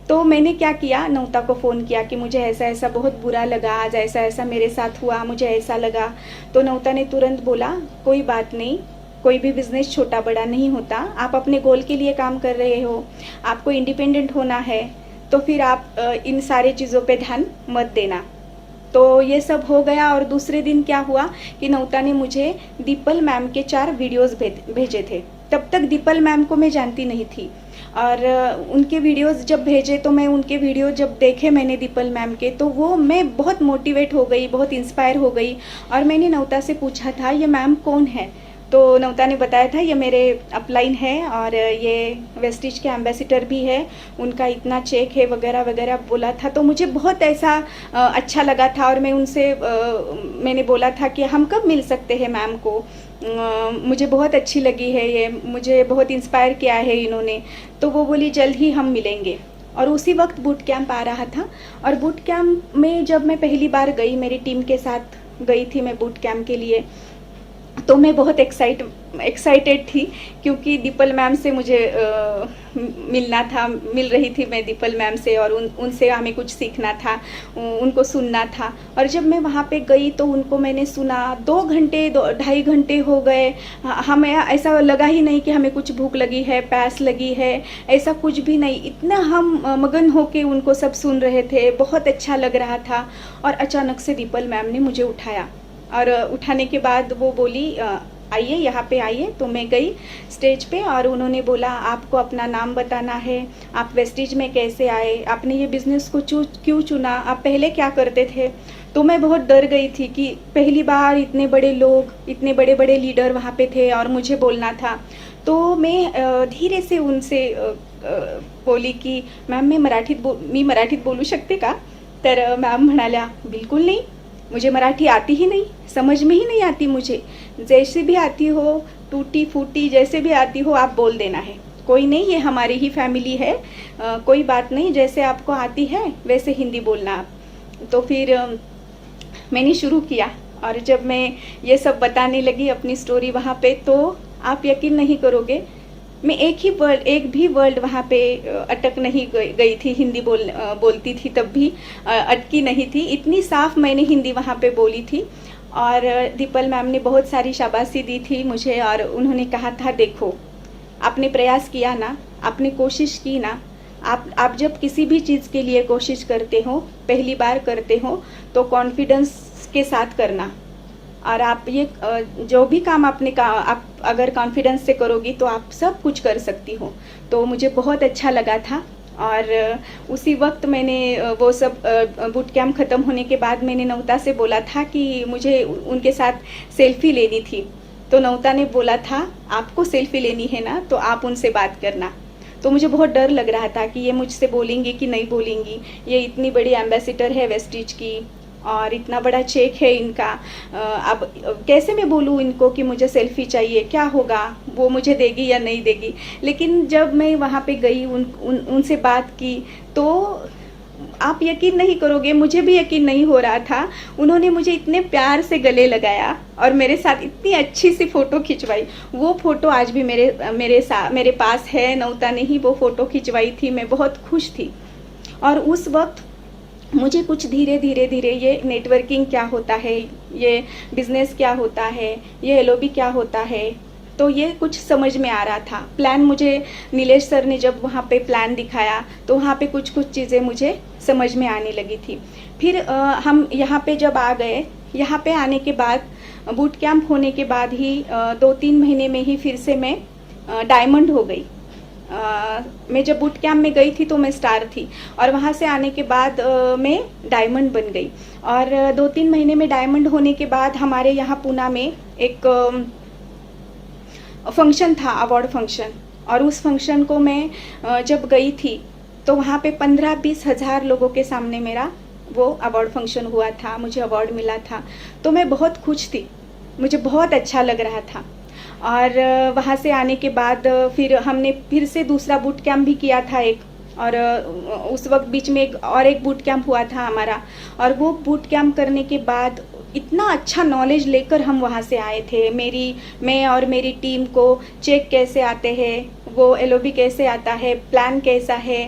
तो मैंने क्या किया, नवता को फ़ोन किया कि मुझे ऐसा ऐसा बहुत बुरा लगा, आज ऐसा ऐसा मेरे साथ हुआ, मुझे ऐसा लगा। तो नवता ने तुरंत बोला, कोई बात नहीं, कोई भी बिज़नेस छोटा बड़ा नहीं होता, आप अपने गोल के लिए काम कर रहे हो, आपको इंडिपेंडेंट होना है, तो फिर आप इन सारे चीज़ों पे ध्यान मत देना। तो ये सब हो गया और दूसरे दिन क्या हुआ कि नवता ने मुझे दीपल मैम के 4 वीडियोस भेजे थे। तब तक दीपल मैम को मैं जानती नहीं थी और उनके वीडियोस जब भेजे तो मैं उनके वीडियो जब देखे मैंने दीपल मैम के, तो वो मैं बहुत मोटिवेट हो गई, बहुत इंस्पायर हो गई। और मैंने नवता से पूछा था ये मैम कौन है, तो नवता ने बताया था ये मेरे अपलाइन है और ये वेस्टिज के एम्बेसडर भी है, उनका इतना चेक है वगैरह वगैरह बोला था। तो मुझे बहुत ऐसा अच्छा लगा था और मैं उनसे मैंने बोला था कि हम कब मिल सकते हैं मैम को, मुझे बहुत अच्छी लगी है ये, मुझे बहुत इंस्पायर किया है इन्होंने। तो वो बोली जल्द ही हम मिलेंगे। और उसी वक्त बूट कैंप आ रहा था और बूट कैंप में जब मैं पहली बार गई, मेरी टीम के साथ गई थी मैं बूट कैंप के लिए, तो मैं बहुत एक्साइटेड थी क्योंकि दीपल मैम से मुझे मिलना था, मिल रही थी मैं दीपल मैम से और उनसे हमें कुछ सीखना था, उनको सुनना था। और जब मैं वहाँ पे गई तो उनको मैंने सुना, 2 घंटे 2-2.5 घंटे हो गए, हमें ऐसा लगा ही नहीं कि हमें कुछ भूख लगी है, प्यास लगी है, ऐसा कुछ भी नहीं। इतना हम मगन होके उनको सब सुन रहे थे, बहुत अच्छा लग रहा था। और अचानक से दीपल मैम ने मुझे उठाया और उठाने के बाद वो बोली आइए यहाँ पे आइए। तो मैं गई स्टेज पे और उन्होंने बोला आपको अपना नाम बताना है, आप वेस्टिज में कैसे आए, आपने ये बिज़नेस को क्यों चुना, आप पहले क्या करते थे। तो मैं बहुत डर गई थी कि पहली बार इतने बड़े लोग, इतने बड़े बड़े लीडर वहाँ पे थे और मुझे बोलना था। तो मैं धीरे से उनसे बोली की मॅम मी मराठीत बोलू शकते का। तर मॅम म्हणाल्या बिल्कुल नहीं, मुझे मराठी आती ही नहीं, समझ में ही नहीं आती मुझे, जैसे भी आती हो, टूटी फूटी जैसे भी आती हो आप बोल देना है, कोई नहीं, ये हमारी ही फैमिली है, कोई बात नहीं, जैसे आपको आती है वैसे हिंदी बोलना आप। तो फिर मैंने शुरू किया और जब मैं ये सब बताने लगी अपनी स्टोरी वहाँ पे, तो आप यकीन नहीं करोगे, मैं एक भी वर्ड वहाँ पे अटक नहीं गई थी, हिंदी बोलती थी तब भी अटकी नहीं थी, इतनी साफ मैंने हिंदी वहाँ पे बोली थी। और दीपल मैम ने बहुत सारी शाबाशी दी थी मुझे और उन्होंने कहा था देखो आपने प्रयास किया ना, आपने कोशिश की ना, आप जब किसी भी चीज़ के लिए कोशिश करते हो, पहली बार करते हो, तो कॉन्फिडेंस के साथ करना। और आप ये जो भी काम आप अगर कॉन्फिडेंस से करोगी तो आप सब कुछ कर सकती हो। तो मुझे बहुत अच्छा लगा था और उसी वक्त मैंने वो सब बूट कैम्प ख़त्म होने के बाद मैंने नवता से बोला था कि मुझे उनके साथ सेल्फी लेनी थी। तो नवता ने बोला था आपको सेल्फी लेनी है ना, तो आप उनसे बात करना। तो मुझे बहुत डर लग रहा था कि ये मुझसे बोलेंगी कि नहीं बोलेंगी, ये इतनी बड़ी एम्बेसडर है वेस्टिज की और इतना बड़ा चेक है इनका, अब कैसे मैं बोलूँ इनको कि मुझे सेल्फी चाहिए, क्या होगा, वो मुझे देगी या नहीं देगी। लेकिन जब मैं वहाँ पे गई उनसे बात की तो आप यकीन नहीं करोगे, मुझे भी यकीन नहीं हो रहा था, उन्होंने मुझे इतने प्यार से गले लगाया और मेरे साथ इतनी अच्छी सी फ़ोटो खिंचवाई। वो फ़ोटो आज भी मेरे पास है, नवता ने ही वो फ़ोटो खिंचवाई थी, मैं बहुत खुश थी। और उस वक्त मुझे कुछ धीरे धीरे ये नेटवर्किंग क्या होता है, ये बिज़नेस क्या होता है, ये एलओबी क्या होता है, तो ये कुछ समझ में आ रहा था। प्लान मुझे नीलेश सर ने जब वहाँ पे प्लान दिखाया तो वहाँ पे कुछ चीज़ें मुझे समझ में आने लगी थी। फिर हम यहाँ पे जब आ गए, यहाँ पे आने के बाद बूट कैंप होने के बाद ही 2-3 महीने में ही फिर से मैं डायमंड हो गई। मैं जब बूट कैंप में गई थी तो मैं स्टार थी और वहाँ से आने के बाद मैं डायमंड बन गई। और 2-3 महीने में डायमंड होने के बाद हमारे यहाँ पूना में एक फंक्शन था, अवार्ड फंक्शन, और उस फंक्शन को मैं जब गई थी तो वहाँ पे 15-20 हज़ार लोगों के सामने मेरा वो अवार्ड फंक्शन हुआ था, मुझे अवार्ड मिला था। तो मैं बहुत खुश थी, मुझे बहुत अच्छा लग रहा था। और वहाँ से आने के बाद फिर हमने फिर से दूसरा बूट कैंप भी किया था एक, और उस वक्त बीच में एक बूट कैंप हुआ था हमारा। और वो बूट कैंप करने के बाद इतना अच्छा नॉलेज लेकर हम वहाँ से आए थे। मैं और मेरी टीम को चेक कैसे आते हैं, वो एलओबी कैसे आता है, प्लान कैसा है,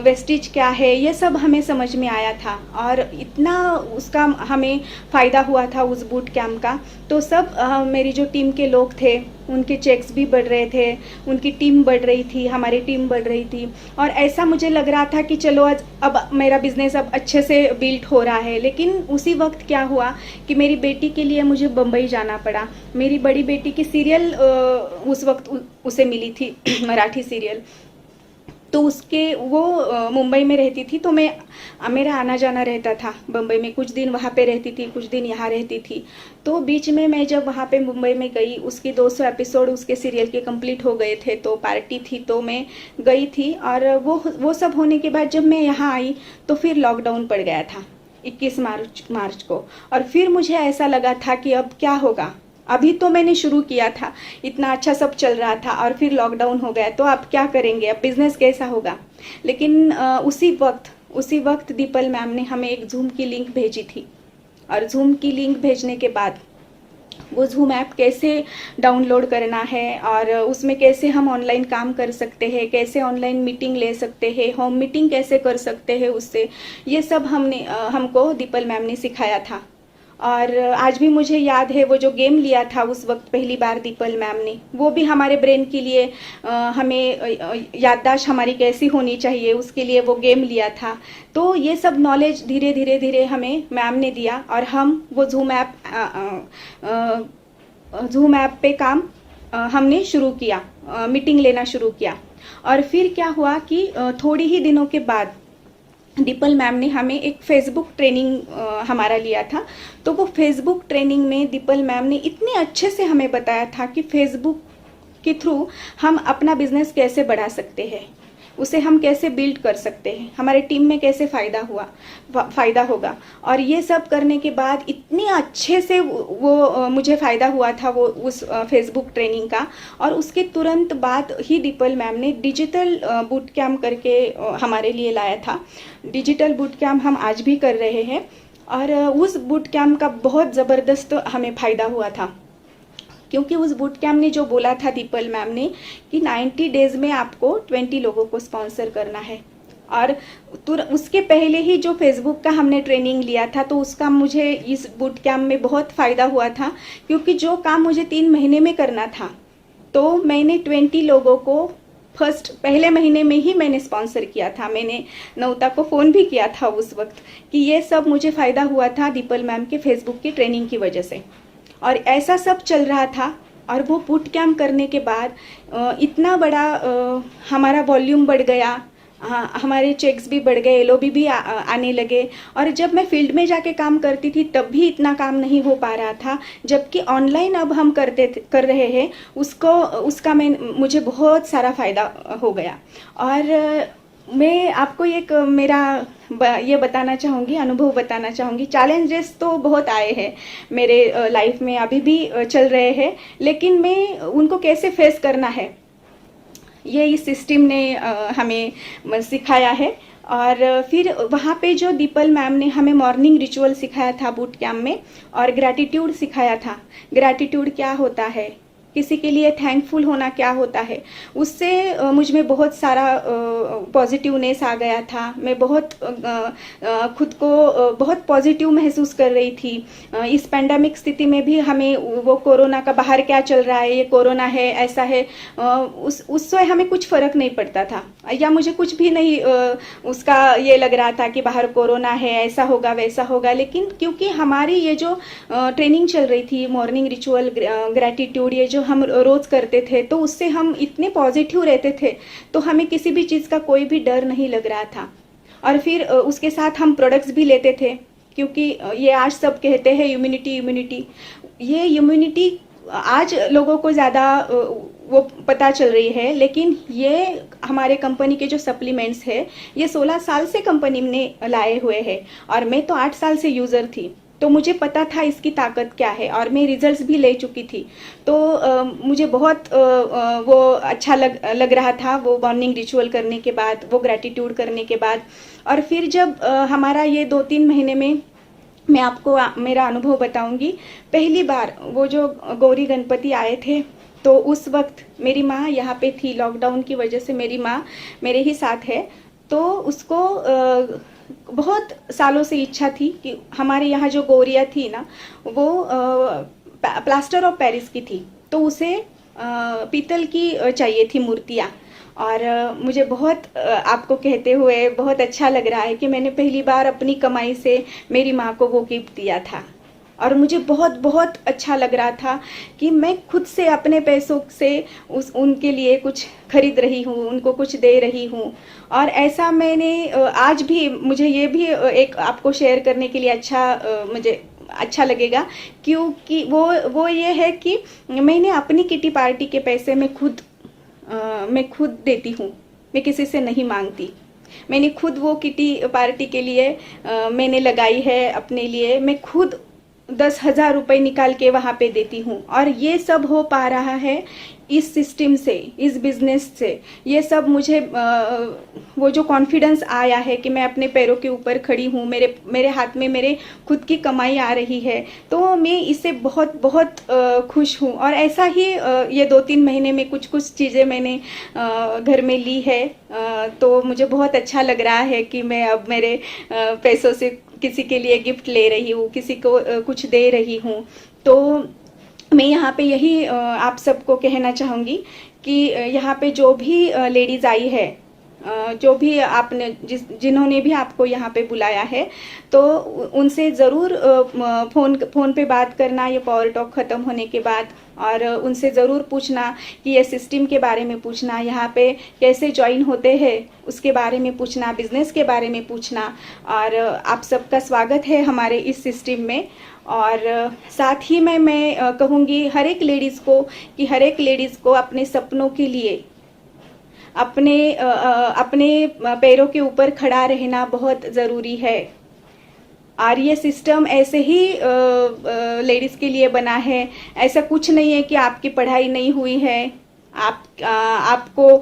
वेस्टिज क्या है, ये सब हमें समझ में आया था और इतना उसका हमें फ़ायदा हुआ था उस बूट कैंप का। तो सब मेरी जो टीम के लोग थे उनके चेक्स भी बढ़ रहे थे, उनकी टीम बढ़ रही थी, हमारी टीम बढ़ रही थी। और ऐसा मुझे लग रहा था कि चलो आज अब मेरा बिज़नेस अब अच्छे से बिल्ड हो रहा है। लेकिन उसी वक्त क्या हुआ कि मेरी बेटी के लिए मुझे बम्बई जाना पड़ा। मेरी बड़ी बेटी की सीरियल उस वक्त उसे मिली थी मराठी सीरियल, तो उसके वो मुंबई में रहती थी, तो मेरा आना जाना रहता था बम्बई में। कुछ दिन वहाँ पे रहती थी, कुछ दिन यहाँ रहती थी। तो बीच में मैं जब वहाँ पे मुंबई में गई, उसकी 200 एपिसोड उसके सीरियल के कंप्लीट हो गए थे, तो पार्टी थी, तो मैं गई थी। और वो सब होने के बाद जब मैं यहाँ आई तो फिर लॉकडाउन पड़ गया था 21 मार्च को। और फिर मुझे ऐसा लगा था कि अब क्या होगा। अभी तो मैंने शुरू किया था, इतना अच्छा सब चल रहा था, और फिर लॉकडाउन हो गया, तो अब क्या करेंगे, अब बिज़नेस कैसा होगा। लेकिन उसी वक्त दीपल मैम ने हमें एक जूम की लिंक भेजी थी। और जूम की लिंक भेजने के बाद वो जूम ऐप कैसे डाउनलोड करना है, और उसमें कैसे हम ऑनलाइन काम कर सकते हैं, कैसे ऑनलाइन मीटिंग ले सकते हैं, होम मीटिंग कैसे कर सकते हैं उससे, ये सब हमको दीपल मैम ने सिखाया था। और आज भी मुझे याद है वो जो गेम लिया था उस वक्त पहली बार दीपल मैम ने, वो भी हमारे ब्रेन के लिए हमें याददाश्त हमारी कैसी होनी चाहिए उसके लिए वो गेम लिया था। तो ये सब नॉलेज धीरे धीरे धीरे हमें मैम ने दिया, और हम वो जूम ऐप पे काम हमने शुरू किया, मीटिंग लेना शुरू किया। और फिर क्या हुआ कि थोड़ी ही दिनों के बाद दीपल मैम ने हमें एक फेसबुक ट्रेनिंग हमारा लिया था। तो वो फेसबुक ट्रेनिंग में दीपल मैम ने इतने अच्छे से हमें बताया था कि फेसबुक के थ्रू हम अपना बिजनेस कैसे बढ़ा सकते हैं, उसे हम कैसे बिल्ड कर सकते हैं, हमारे टीम में कैसे फ़ायदा होगा। और ये सब करने के बाद इतने अच्छे से वो मुझे फ़ायदा हुआ था वो उस फेसबुक ट्रेनिंग का। और उसके तुरंत बाद ही दीपल मैम ने डिजिटल बूट कैम्प करके हमारे लिए लाया था। डिजिटल बूट कैम्प हम आज भी कर रहे हैं, और उस बूट कैम्प का बहुत ज़बरदस्त हमें फ़ायदा हुआ था। क्योंकि उस बूट कैम्प ने जो बोला था दीपल मैम ने कि 90 डेज़ में आपको 20 लोगों को स्पॉन्सर करना है। और उसके पहले ही जो फेसबुक का हमने ट्रेनिंग लिया था, तो उसका मुझे इस बूट कैम्प में बहुत फ़ायदा हुआ था। क्योंकि जो काम मुझे 3 महीने में करना था, तो मैंने 20 लोगों को पहले महीने में ही मैंने स्पॉन्सर किया था। मैंने नवता को फ़ोन भी किया था उस वक्त कि ये सब मुझे फ़ायदा हुआ था दीपल मैम के फेसबुक की ट्रेनिंग की वजह से। और ऐसा सब चल रहा था। और वो बूट कैम्प करने के बाद इतना बड़ा हमारा वॉल्यूम बढ़ गया, हमारे चेक्स भी बढ़ गए, एलओबी भी आने लगे। और जब मैं फील्ड में जाके काम करती थी तब भी इतना काम नहीं हो पा रहा था, जबकि ऑनलाइन अब हम कर रहे हैं उसका मुझे बहुत सारा फ़ायदा हो गया। और मैं आपको एक मेरा ये बताना चाहूँगी, अनुभव बताना चाहूँगी। चैलेंजेस तो बहुत आए हैं मेरे लाइफ में, अभी भी चल रहे हैं, लेकिन मैं उनको कैसे फेस करना है ये इस सिस्टम ने हमें सिखाया है। और फिर वहाँ पे जो दीपल मैम ने हमें मॉर्निंग रिचुअल सिखाया था बूट कैम्प में, और ग्रैटिट्यूड सिखाया था। ग्रैटिट्यूड क्या होता है, किसी के लिए थैंकफुल होना क्या होता है, उससे मुझ में बहुत सारा पॉजिटिवनेस आ गया था। मैं बहुत खुद को बहुत पॉजिटिव महसूस कर रही थी। इस पैंडेमिक स्थिति में भी हमें वो कोरोना का बाहर क्या चल रहा है, ये कोरोना है, ऐसा है, उससे हमें कुछ फ़र्क नहीं पड़ता था, या मुझे कुछ भी नहीं उसका ये लग रहा था कि बाहर कोरोना है, ऐसा होगा वैसा होगा। लेकिन क्योंकि हमारी ये जो ट्रेनिंग चल रही थी मॉर्निंग रिचुअल ग्रैटिट्यूड, ये जो हम रोज़ करते थे, तो उससे हम इतने पॉजिटिव रहते थे, तो हमें किसी भी चीज़ का कोई भी डर नहीं लग रहा था। और फिर उसके साथ हम प्रोडक्ट्स भी लेते थे, क्योंकि ये आज सब कहते हैं इम्यूनिटी। ये इम्यूनिटी आज लोगों को ज़्यादा वो पता चल रही है, लेकिन ये हमारे कंपनी के जो सप्लीमेंट्स है ये 16 साल से कंपनी ने लाए हुए हैं, और मैं तो 8 साल से यूज़र थी, तो मुझे पता था इसकी ताकत क्या है, और मैं रिजल्ट्स भी ले चुकी थी। तो मुझे बहुत वो अच्छा लग रहा था वो मॉर्निंग रिचुअल करने के बाद, वो ग्रैटिट्यूड करने के बाद। और फिर जब हमारा ये 2-3 महीने में मैं आपको मेरा अनुभव बताऊंगी। पहली बार वो जो गौरी गणपति आए थे, तो उस वक्त मेरी माँ यहाँ पे थी, लॉकडाउन की वजह से मेरी माँ मेरे ही साथ है। तो उसको बहुत सालों से इच्छा थी कि हमारे यहाँ जो गौरिया थी ना, वो प्लास्टर ऑफ पेरिस की थी, तो उसे पीतल की चाहिए थी मूर्तियाँ। और मुझे बहुत आपको कहते हुए बहुत अच्छा लग रहा है कि मैंने पहली बार अपनी कमाई से मेरी माँ को वो गिफ्ट दिया था। और मुझे बहुत बहुत अच्छा लग रहा था कि मैं खुद से अपने पैसों से उनके लिए कुछ खरीद रही हूँ, उनको कुछ दे रही हूँ। और ऐसा मैंने आज भी मुझे ये भी एक आपको शेयर करने के लिए मुझे अच्छा लगेगा, क्योंकि वो ये है कि मैंने अपनी किटी पार्टी के पैसे मैं खुद देती हूँ, मैं किसी से नहीं मांगती। मैंने खुद वो किटी पार्टी के लिए मैंने लगाई है अपने लिए। मैं खुद 10,000 रुपये निकाल के वहाँ पे देती हूँ। और ये सब हो पा रहा है इस सिस्टम से, इस बिज़नेस से। ये सब मुझे वो जो कॉन्फिडेंस आया है कि मैं अपने पैरों के ऊपर खड़ी हूँ, मेरे हाथ में मेरे खुद की कमाई आ रही है, तो मैं इससे बहुत बहुत खुश हूँ। और ऐसा ही ये 2-3 महीने में कुछ कुछ चीज़ें मैंने घर में ली है। तो मुझे बहुत अच्छा लग रहा है कि मैं अब मेरे पैसों से किसी के लिए गिफ्ट ले रही हूँ, किसी को कुछ दे रही हूँ। तो मैं यहाँ पे यही आप सबको कहना चाहूँगी कि यहाँ पे जो भी लेडीज़ आई है, जो भी आपने जिन्होंने भी आपको यहाँ पे बुलाया है, तो उनसे ज़रूर फ़ोन पे बात करना ये पावर टॉक ख़त्म होने के बाद। और उनसे ज़रूर पूछना कि ये सिस्टम के बारे में पूछना, यहाँ पे कैसे ज्वाइन होते हैं उसके बारे में पूछना, बिज़नेस के बारे में पूछना। और आप सबका स्वागत है हमारे इस सिस्टम में। और साथ ही मैं कहूँगी हर एक लेडीज़ को कि हर एक लेडीज़ को अपने सपनों के लिए अपने पैरों के ऊपर खड़ा रहना बहुत ज़रूरी है। और ये सिस्टम ऐसे ही लेडीज़ के लिए बना है। ऐसा कुछ नहीं है कि आपकी पढ़ाई नहीं हुई है, आपको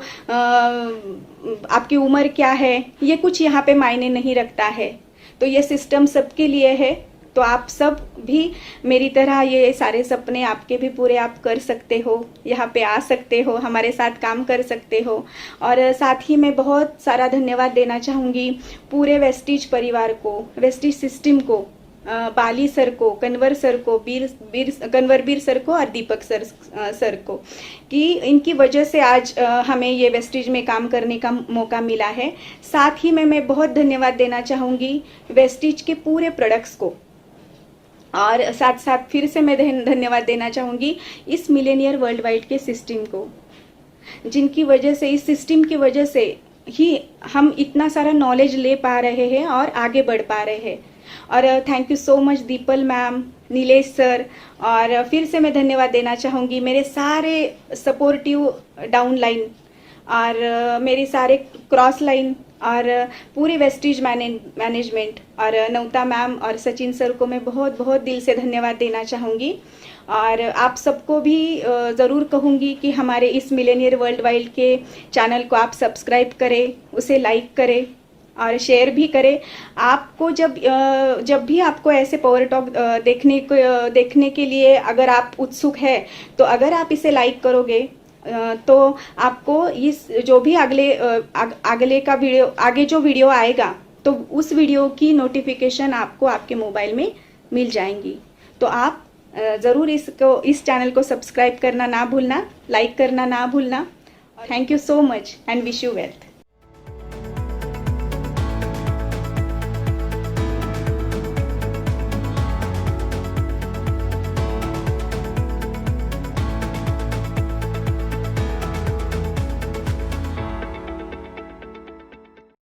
आपकी उम्र क्या है, ये कुछ यहाँ पे मायने नहीं रखता है। तो ये सिस्टम सबके लिए है। तो आप सब भी मेरी तरह ये सारे सपने आपके भी पूरे आप कर सकते हो, यहाँ पे आ सकते हो, हमारे साथ काम कर सकते हो। और साथ ही मैं बहुत सारा धन्यवाद देना चाहूँगी पूरे वेस्टीज परिवार को, वेस्टीज सिस्टम को, बाली सर को, कन्वर सर को, कन्वर बीर सर को और दीपक सर को, कि इनकी वजह से आज हमें ये वेस्टीज में काम करने का मौका मिला है। साथ ही मैं बहुत धन्यवाद देना चाहूँगी वेस्टीज के पूरे प्रोडक्ट्स को। और साथ साथ फिर से मैं धन्यवाद देना चाहूँगी इस मिलेनियर वर्ल्ड वाइड के सिस्टम को, जिनकी वजह से, इस सिस्टम की वजह से ही हम इतना सारा नॉलेज ले पा रहे हैं और आगे बढ़ पा रहे हैं। और thank you so much the people ma'am, Nilesh sir. और फिर से मैं धन्यवाद देना चाहूँगी मेरे सारे सपोर्टिव डाउन लाइन और मेरे सारे क्रॉस लाइन और पूरी वेस्टीज मैनेजमेंट और नवता मैम और सचिन सर को मैं बहुत बहुत दिल से धन्यवाद देना चाहूँगी। और आप सबको भी ज़रूर कहूँगी कि हमारे इस मिलेनियर वर्ल्ड वाइड के चैनल को आप सब्सक्राइब करें, उसे लाइक करें और शेयर भी करें। आपको जब भी आपको ऐसे पावर टॉक देखने के लिए अगर आप उत्सुक है, तो अगर आप इसे लाइक करोगे तो आपको इस जो भी अगले का वीडियो, आगे जो वीडियो आएगा, तो उस वीडियो की नोटिफिकेशन आपको आपके मोबाइल में मिल जाएंगी। तो आप ज़रूर इस चैनल को सब्सक्राइब करना ना भूलना, लाइक करना ना भूलना। Thank you so much and wish you wealth.